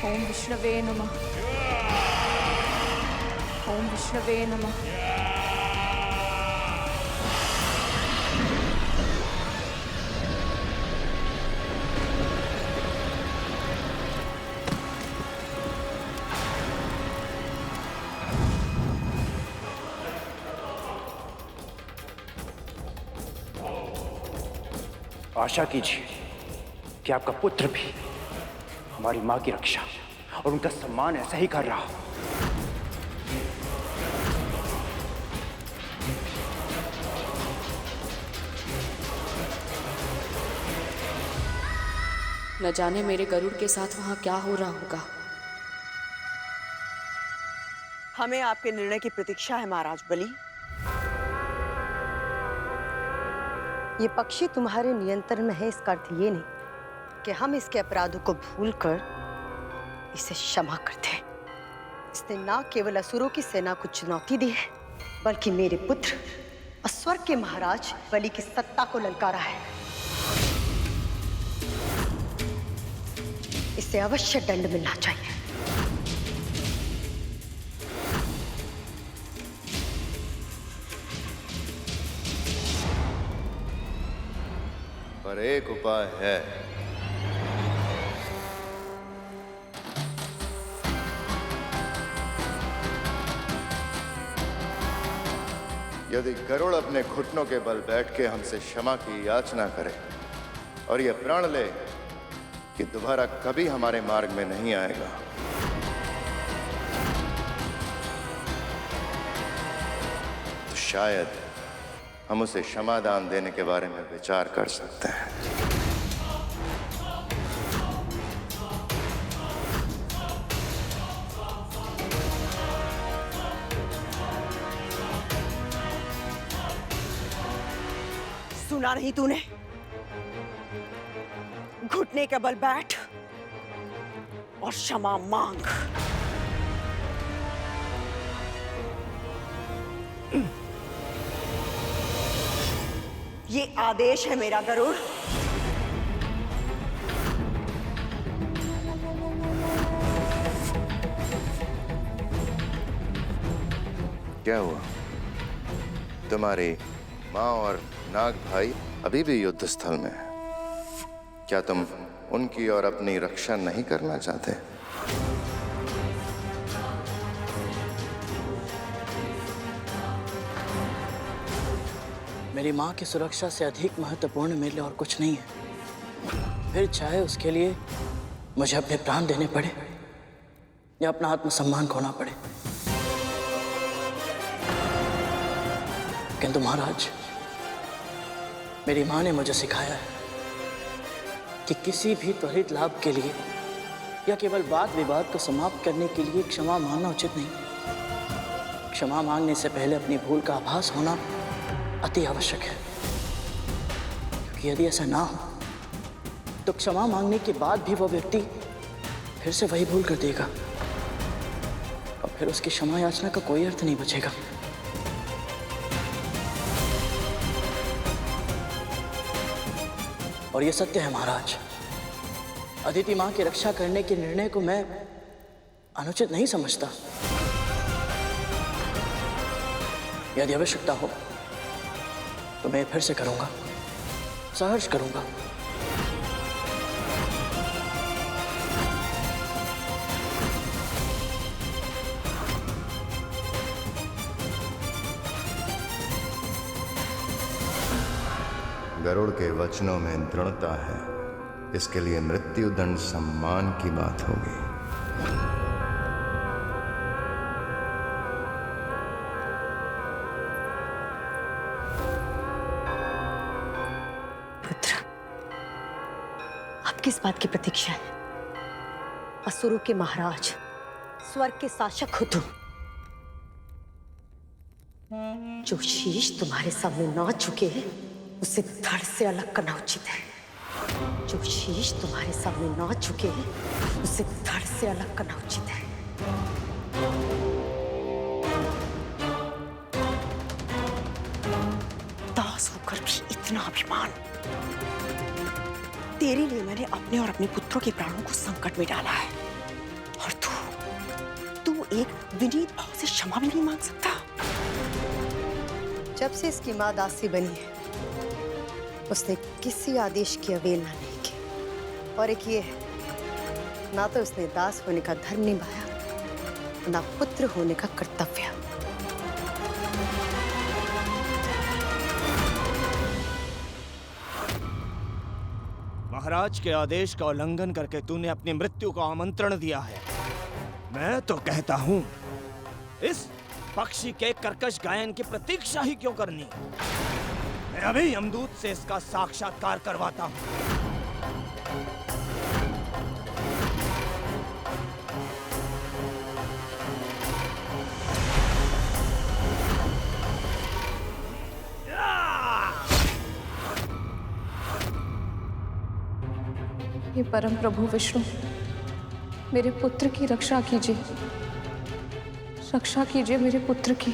ओम विष्णवे नमः। ओम विष्णवे नमः। आशा कीजिए कि आपका पुत्र भी हमारी मां की रक्षा और उनका सम्मान ऐसा ही कर रहा हो। न जाने मेरे गरुड़ के साथ वहां क्या हो रहा होगा। हमें आपके निर्णय की प्रतीक्षा है महाराज बलि। ये पक्षी तुम्हारे नियंत्रण में है, इसका अर्थ ये नहीं कि हम इसके अपराधों को भूलकर इसे क्षमा करते हैं। इसने न केवल असुरों की सेना को चुनौती दी है, बल्कि मेरे पुत्र और स्वर्ग के महाराज बलि की सत्ता को ललकारा है। इसे अवश्य दंड मिलना चाहिए। पर एक उपाय है। यदि गरुड़ अपने घुटनों के बल बैठ के हमसे क्षमा की याचना करे और यह प्रण ले कि दोबारा कभी हमारे मार्ग में नहीं आएगा, तो शायद हम उसे क्षमादान देने के बारे में विचार कर सकते हैं। सुना नहीं तूने? घुटने के बल बैठ और क्षमा मांग। ये आदेश है मेरा गरुड़। क्या हुआ? तुम्हारी माँ और नाग भाई अभी भी युद्ध स्थल में है। क्या तुम उनकी और अपनी रक्षा नहीं करना चाहते? मेरी माँ की सुरक्षा से अधिक महत्वपूर्ण मेरे लिए और कुछ नहीं है। फिर चाहे उसके लिए मुझे अपने प्राण देने पड़े या अपना आत्मसम्मान खोना पड़े। किंतु महाराज, मेरी माँ ने मुझे सिखाया है कि किसी भी त्वरित लाभ के लिए या केवल वाद विवाद को समाप्त करने के लिए क्षमा मांगना उचित नहीं। क्षमा मांगने से पहले अपनी भूल का आभास होना अति आवश्यक है, क्योंकि यदि ऐसा ना हो तो क्षमा मांगने के बाद भी वो व्यक्ति फिर से वही भूल कर देगा और फिर उसकी क्षमा याचना का कोई अर्थ नहीं बचेगा। और ये सत्य है महाराज, अदिति मां की रक्षा करने के निर्णय को मैं अनुचित नहीं समझता। यदि आवश्यकता हो तो मैं फिर से करूंगा, सहर्ष करूंगा। गरुड़ के वचनों में दृढ़ता है, इसके लिए मृत्युदंड सम्मान की बात होगी। पुत्र, आप किस बात की प्रतीक्षा है? असुरों के महाराज, स्वर्ग के शासक हो तुम। जो शीश तुम्हारे सामने ना झुके उसे धड़ से अलग करना उचित है। जो शीश तुम्हारे सामने ना झुके उसे धड़ से अलग करना उचित है। दास होकर भी इतना अभिमान। तेरे लिए मैंने अपने और अपने पुत्रों के प्राणों को संकट में डाला है, एक विनीत भाव से क्षमा भी नहीं मांग सकता? जब से इसकी माँ दासी बनी है, उसने किसी आदेश की अवहेलना नहीं की। और एक ये है, ना तो उसने दास होने का धर्म निभाया, ना पुत्र होने का कर्तव्य। महाराज के आदेश का उल्लंघन करके तूने अपनी मृत्यु को आमंत्रण दिया है। मैं तो कहता हूं, इस पक्षी के कर्कश गायन की प्रतीक्षा ही क्यों करनी? मैं अभी यमदूत से इसका साक्षात्कार करवाता हूं। हे परम प्रभु विष्णु, मेरे पुत्र की रक्षा कीजिए, रक्षा कीजिए मेरे पुत्र की।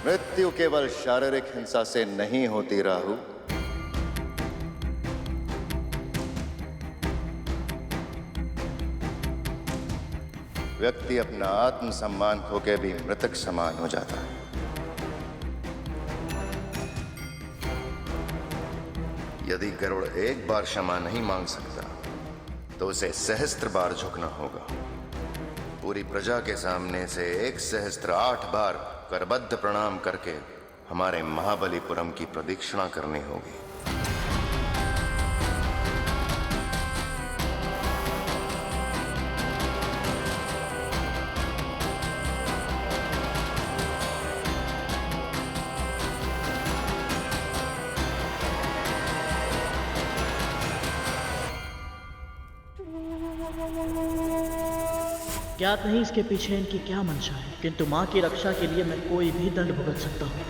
मृत्यु केवल शारीरिक हिंसा से नहीं होती राहु। व्यक्ति अपना आत्मसम्मान खो के भी मृतक समान हो जाता है। यदि गरुड़ एक बार क्षमा नहीं मांग सकता, तो उसे सहस्त्र बार झुकना होगा। पूरी प्रजा के सामने से 1 सहस्त्र 8 बार करबद्ध प्रणाम करके हमारे महाबलीपुरम की प्रदक्षिणा करनी होगी। ज्ञात नहीं इसके पीछे इनकी क्या मंशा है, किंतु माँ की रक्षा के लिए मैं कोई भी दंड भुगत सकता हूँ।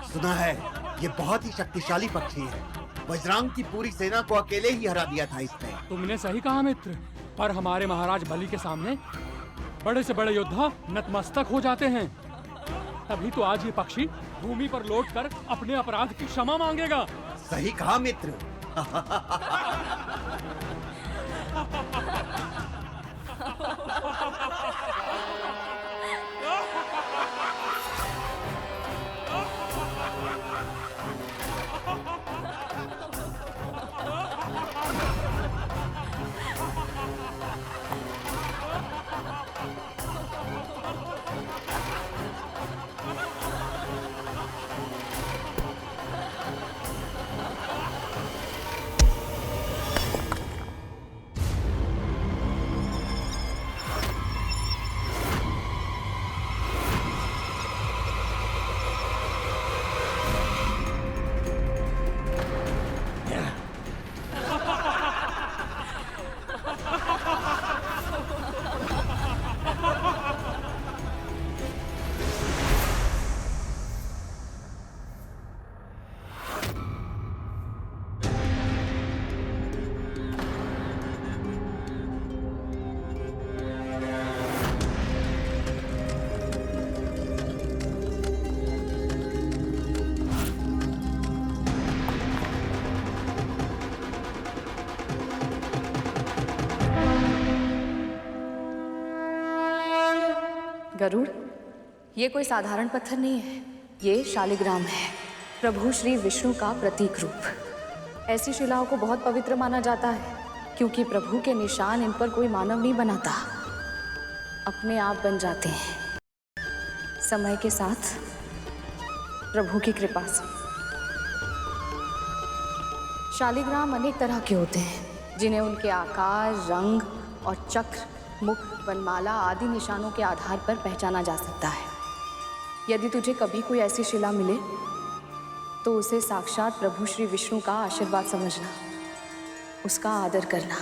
सुना है ये बहुत ही शक्तिशाली पक्षी है। वज्रांग की पूरी सेना को अकेले ही हरा दिया था इसने। तुमने सही कहा मित्र, पर हमारे महाराज बलि के सामने बड़े से बड़े योद्धा नतमस्तक हो जाते हैं। तभी तो आज ये पक्षी भूमि पर लौटकर अपने अपराध की क्षमा मांगेगा। सही कहा मित्र। गरुड़, ये कोई साधारण पत्थर नहीं है, ये शालिग्राम है, प्रभु श्री विष्णु का प्रतीक रूप। ऐसी शिलाओं को बहुत पवित्र माना जाता है, क्योंकि प्रभु के निशान इन पर कोई मानव नहीं बनाता, अपने आप बन जाते हैं। समय के साथ प्रभु की कृपा से। शालिग्राम अनेक तरह के होते हैं जिन्हें उनके आकार, रंग और चक्र, मुख, वनमाला आदि निशानों के आधार पर पहचाना जा सकता है। यदि तुझे कभी कोई ऐसी शिला मिले तो उसे साक्षात प्रभु श्री विष्णु का आशीर्वाद समझना, उसका आदर करना।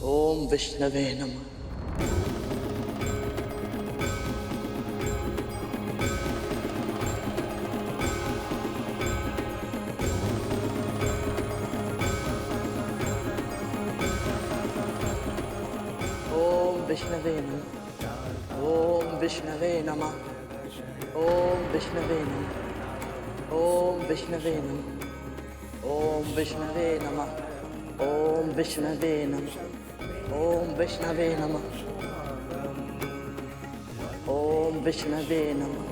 ओम विष्णवे नमः। ओम विष्णवे नमः। ओम विष्णवे नमः। ओम विष्णवे नमः। ओम विष्णवे नमः। ओम विष्णवे नमः। ओम विष्णवे नमः। ओम विष्णवे नमः। ओम विष्णवे नमः।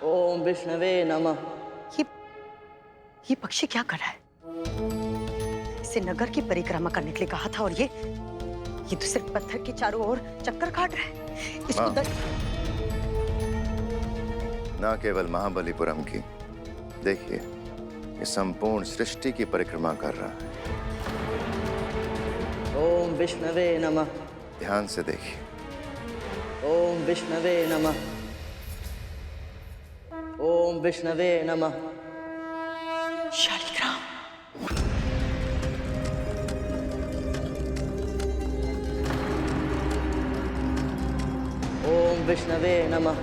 ओम विष्णवे नमः। ये पक्षी क्या कर रहा है? इसे नगर की परिक्रमा करने के लिए कहा था और ये तो सिर्फ पत्थर के चारों ओर चक्कर काट रहा है। इसको ना केवल महाबलीपुरम की, देखिए ये संपूर्ण सृष्टि की परिक्रमा कर रहा है। ओम विष्णवे नमः। ध्यान से देखिए। ओम विष्णवे नमः। ओम विष्णवे नमः। शालिग्राम। ओम विष्णवे नमः।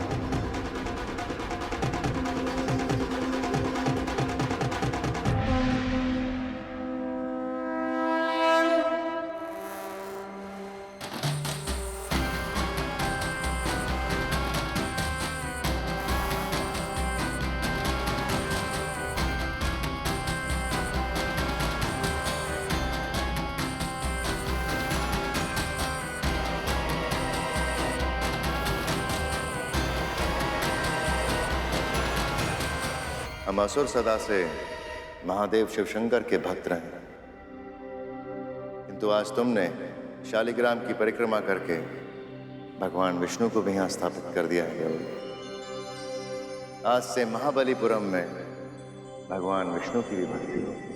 हम असुर सदा से महादेव शिवशंकर के भक्त रहे, किंतु आज तुमने शालिग्राम की परिक्रमा करके भगवान विष्णु को भी यहाँ स्थापित कर दिया है। आज से महाबलीपुरम में भगवान विष्णु की भी भक्ति होगी।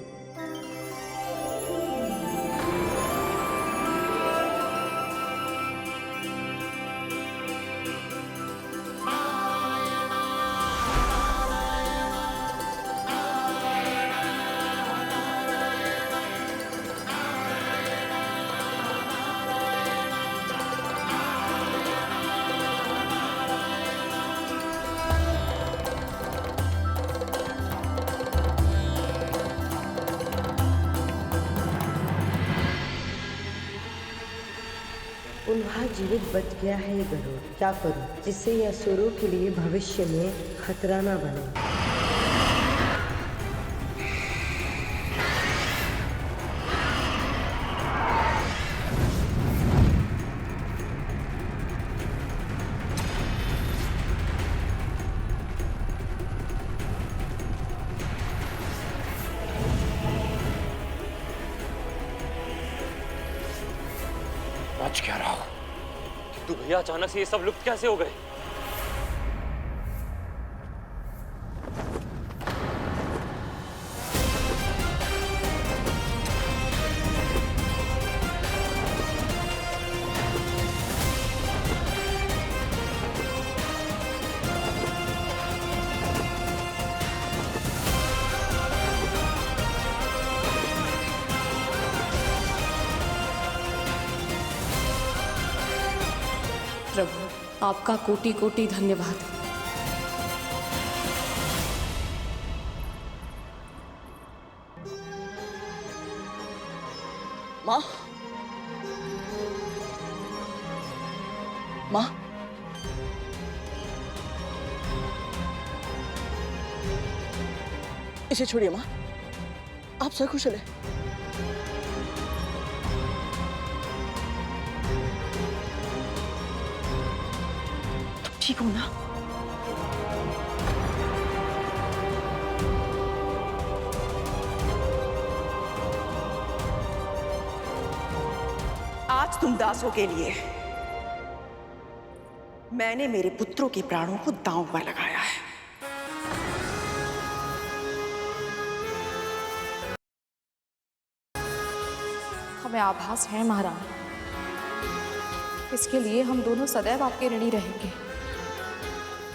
उन्हा जीवित बच गया है ये गरुड़। क्या करूं जिससे ये असुरों के लिए भविष्य में खतरा ना बने। बच क्या रहा हो? किंतु भैया अचानक से ये सब लुप्त कैसे हो गए? प्रभु, आपका कोटि कोटि धन्यवाद। माँ, माँ, इसे छोड़िए माँ, आप सकुशल है? तुम ठीक हो ना? आज तुम दासों के लिए मैंने मेरे पुत्रों के प्राणों को दांव पर लगाया है। हमें आभास है महारानी, इसके लिए हम दोनों सदैव आपके ऋणी रहेंगे।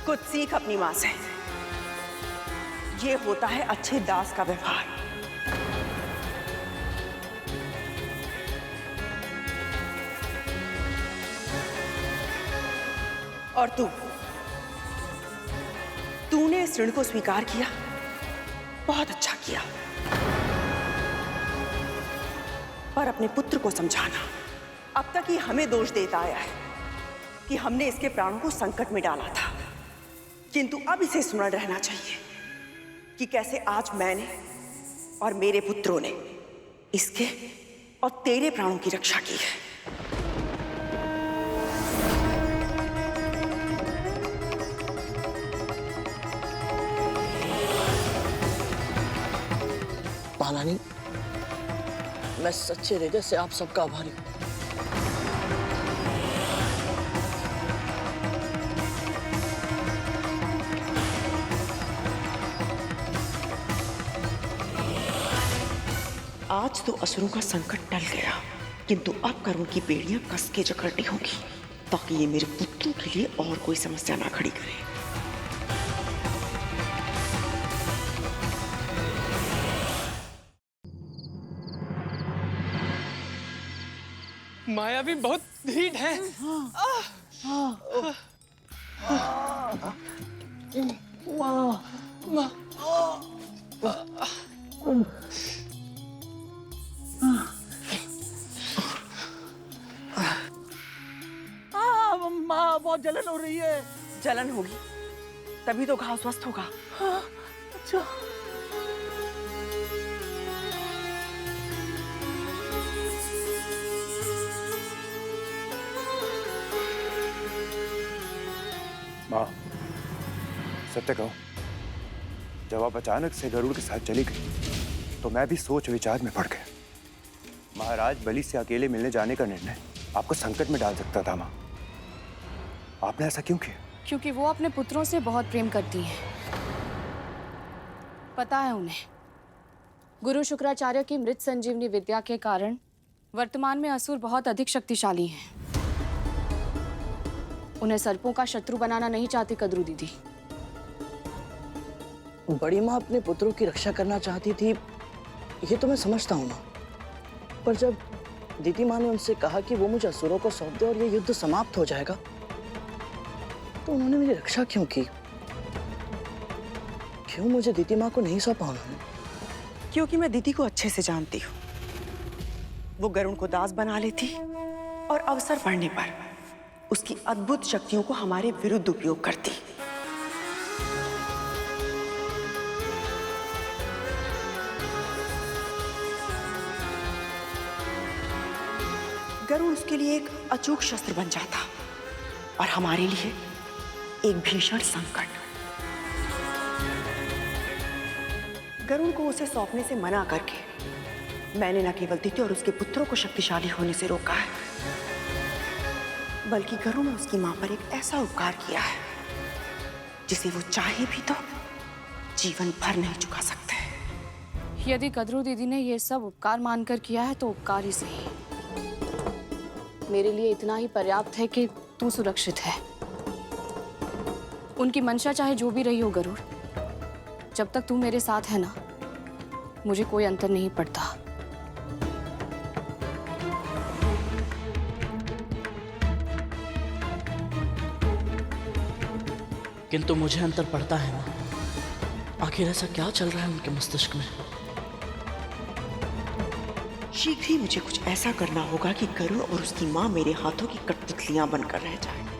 कुछ सीख अपनी मां से। ये होता है अच्छे दास का व्यवहार। और तूने इस ऋण को स्वीकार किया, बहुत अच्छा किया। पर अपने पुत्र को समझाना। अब तक ये हमें दोष देता आया है कि हमने इसके प्राणों को संकट में डाला था, किंतु अब इसे स्मरण रहना चाहिए कि कैसे आज मैंने और मेरे पुत्रों ने इसके और तेरे प्राणों की रक्षा की है। महारानी, मैं सच्चे हृदय से आप सबका आभारी हूं। आज तो असुरों का संकट टल गया, किंतु अब करुण की बेड़ियां कस के जकड़नी होगी ताकि ये मेरे पुत्रों के लिए और कोई समस्या ना खड़ी करे। माया भी बहुत ढीठ है। माँ, बहुत जलन हो रही है। जलन होगी तभी तो घाव स्वस्थ होगा। अच्छा। माँ, सत्य कहो, जब आप अचानक से गरुड़ के साथ चली गई तो मैं भी सोच विचार में पड़ गया। महाराज बलि से अकेले मिलने जाने का निर्णय आपको संकट में डाल सकता था। माँ, आपने ऐसा क्यों किया? क्योंकि वो अपने पुत्रों से बहुत प्रेम करती हैं। पता है उन्हें, गुरु शुक्राचार्य की मृत संजीवनी विद्या के कारण वर्तमान में असुर बहुत अधिक शक्तिशाली हैं। उन्हें सर्पों का शत्रु बनाना नहीं चाहती कद्रू दीदी। बड़ी माँ अपने पुत्रों की रक्षा करना चाहती थी, ये तो मैं समझता हूँ ना। पर जब दीदी माँ ने उनसे कहा कि वो मुझे असुरों को सौंप दे और ये युद्ध समाप्त हो जाएगा, तो उन्होंने मेरी रक्षा क्यों की? क्यों मुझे दीदी माँ को नहीं सौंपा उन्होंने? क्योंकि मैं दीदी को अच्छे से जानती हूँ। वो गरुड़ को दास बना लेती और अवसर पड़ने पर उसकी अद्भुत शक्तियों को हमारे विरुद्ध उपयोग करती। गरुड़ उसके लिए एक अचूक शस्त्र बन जाता और हमारे लिए एक भीषण संकट। गरुड़ को उसे सौंपने से मना करके मैंने न केवल दीदी और उसके पुत्रों को शक्तिशाली होने से रोका है, बल्कि गरुड़ ने उसकी मां पर एक ऐसा उपकार किया है जिसे वो चाहे भी तो जीवन भर नहीं चुका सकते। यदि कद्रू दीदी ने ये सब उपकार मानकर किया है तो उपकार ही सही। मेरे लिए इतना ही पर्याप्त है कि तू सुरक्षित है। उनकी मंशा चाहे जो भी रही हो गरुड़, जब तक तू मेरे साथ है ना, मुझे कोई अंतर नहीं पड़ता। किंतु मुझे अंतर पड़ता है माँ। आखिर ऐसा क्या चल रहा है उनके मस्तिष्क में? शीघ्र ही मुझे कुछ ऐसा करना होगा कि गरुड़ और उसकी माँ मेरे हाथों की कठपुतलियां बनकर रह जाए।